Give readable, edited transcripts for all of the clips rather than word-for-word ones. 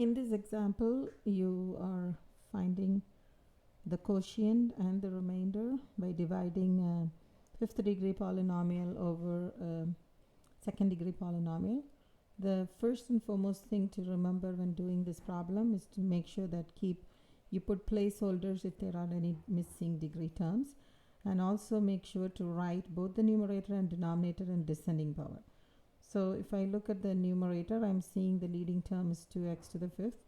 In this example, you are finding the quotient and the remainder by dividing a fifth degree polynomial over a second degree polynomial. The first and foremost thing to remember when doing this problem is to make sure that you put placeholders if there are any missing degree terms, and also make sure to write both the numerator and denominator in descending power. So if I look at the numerator, I'm seeing the leading term is 2x to the fifth.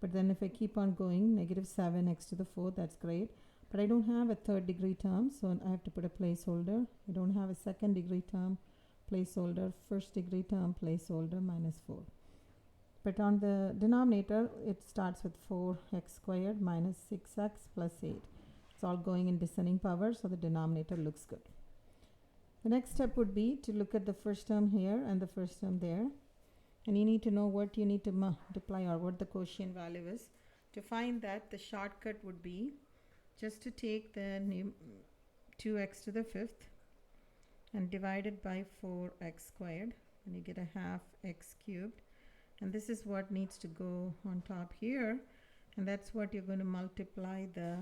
But then if I keep on going, negative 7x to the fourth, that's great. But I don't have a third degree term, so I have to put a placeholder. I don't have a second degree term, placeholder. First degree term, placeholder, minus 4. But on the denominator, it starts with 4x squared minus 6x plus 8. It's all going in descending power, so the denominator looks good. The next step would be to look at the first term here and the first term there. And you need to know what you need to multiply or what the quotient value is. To find that, the shortcut would be just to take the 2x to the fifth and divide it by 4x squared, and you get a half x cubed. And this is what needs to go on top here, and that's what you're going to multiply the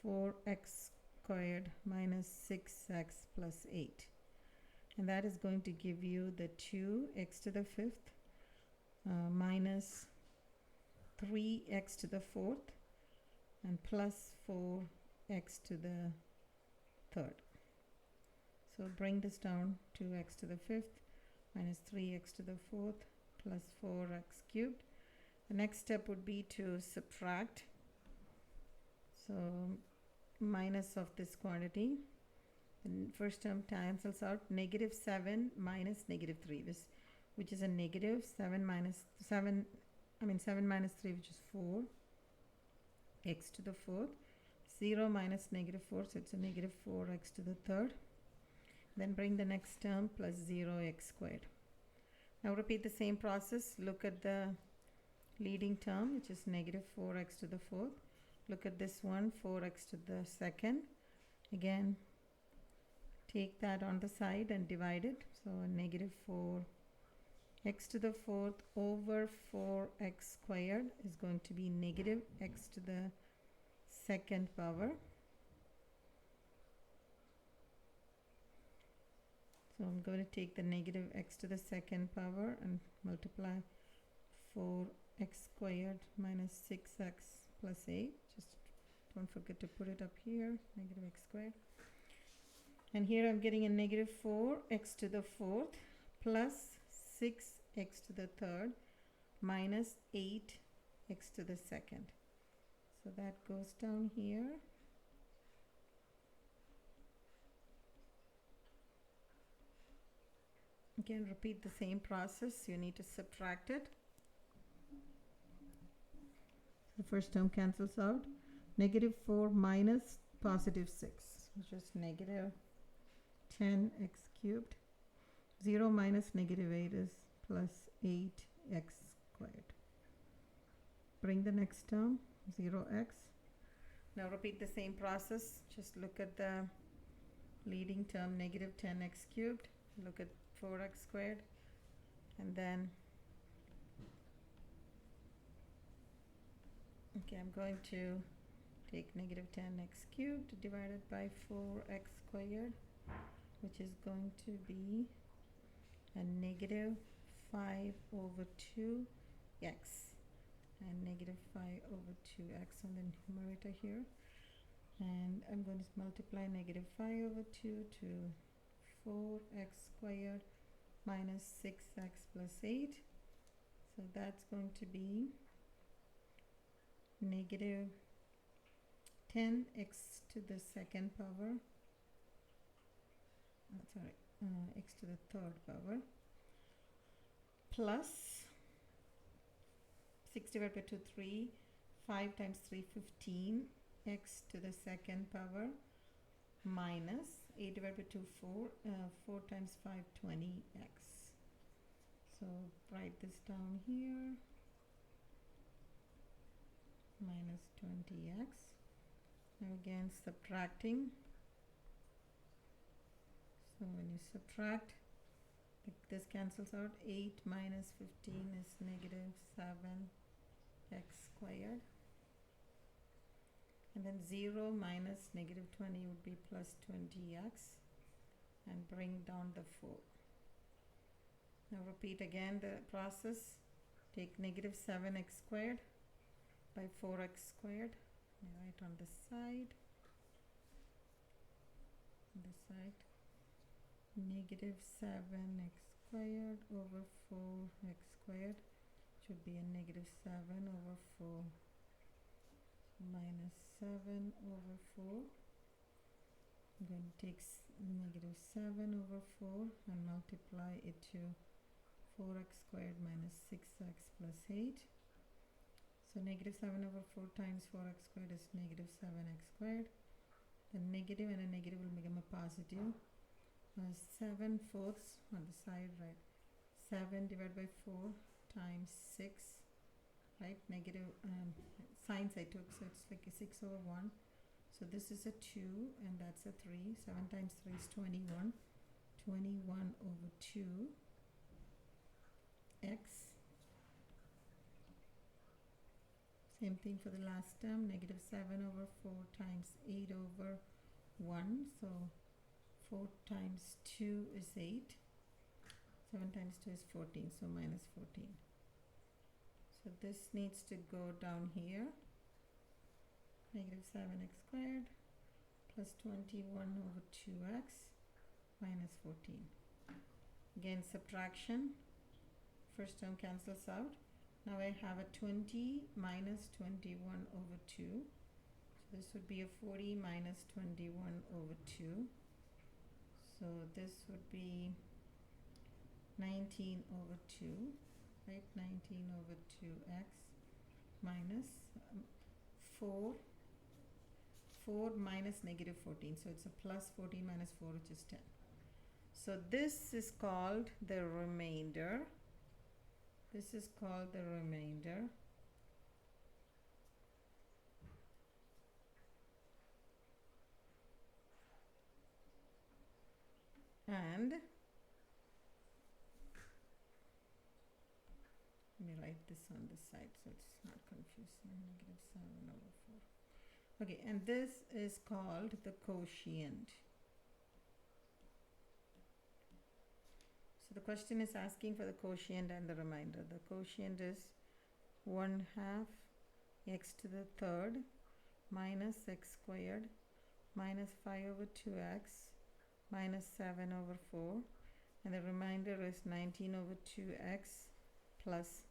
4x squared minus 6x plus 8. And that is going to give you the 2x to the fifth minus 3x to the fourth and plus 4x to the third. So bring this down, 2x to the fifth minus 3x to the fourth plus 4x cubed. The next step would be to subtract. So minus of this quantity. The first term cancels out. Negative 7 minus negative 3, which is a negative 7 minus 3, which is 4 x to the fourth. 0 minus negative 4, so it's a negative 4x to the third. Then bring the next term plus 0x squared. Now repeat the same process. Look at the leading term, which is negative 4x to the fourth. Look at this one, 4x to the second. Again, take that on the side and divide it. So negative 4x to the fourth over 4x squared is going to be negative x to the second power. So I'm going to take the negative x to the second power and multiply 4x squared minus 6x plus 8. Just don't forget to put it up here, negative x squared. And here I'm getting a negative 4x to the fourth plus 6x to the third minus 8x to the second. So that goes down here. Again, repeat the same process. You need to subtract it. The first term cancels out. Negative 4 minus positive 6, which is negative 10x cubed. 0 minus negative 8 is plus 8x squared. Bring the next term, 0x. Now repeat the same process. Just look at the leading term, negative 10x cubed. Look at 4x squared. And then, okay, I'm going to take negative 10x cubed divided by 4x squared, which is going to be a negative 5 over 2x and negative 5 over 2x on the numerator here. And I'm going to multiply negative 5 over 2 to 4x squared minus 6x plus 8. So that's going to be negative 10x to the second power. X to the third power plus 6 divided by 2, 3, 5 times 3, 15, x to the second power minus 8 divided by 2, 4, 4 times 5, 20x. So write this down here, minus 20x. Now again subtracting. So when you subtract, This cancels out. 8 minus 15 is negative 7x squared. And then 0 minus negative 20 would be plus 20x, and bring down the 4. Now repeat again the process. Take negative 7x squared by 4x squared. Write on the side. Negative 7x squared over 4x squared should be a negative 7 over 4 minus 7 over 4. I'm going to take negative 7 over 4 and multiply it to 4x squared minus 6x plus 8. So negative 7 over 4 times 4x squared is negative 7x squared. The negative and a negative will become a positive. 7/4 on the side, right? 7 divided by 4 times 6, right? Negative signs I took, so it's like a 6 over 1. So this is a 2 and that's a 3. 7 times 3 is 21. 21 over 2 x. Same thing for the last term. Negative 7 over 4 times 8 over 1. So 4 times 2 is 8. 7 times 2 is 14, so minus 14. So this needs to go down here. Negative 7x squared plus 21 over 2x minus 14. Again, subtraction. First term cancels out. Now I have a 20 minus 21 over 2. So this would be a 40 minus 21 over 2. So this would be 19 over 2, right? 19 over 2x minus 4 minus negative 14. So it's a plus 14 minus 4, which is 10. So this is called the remainder. This is called the remainder. And let me write this on the side so it's not confusing. Negative 7 over 4. Okay, and this is called the quotient. So the question is asking for the quotient and the remainder. The quotient is 1/2 x to the third minus x squared minus 5 over 2x minus 7 over 4, and the remainder is 19 over 2x plus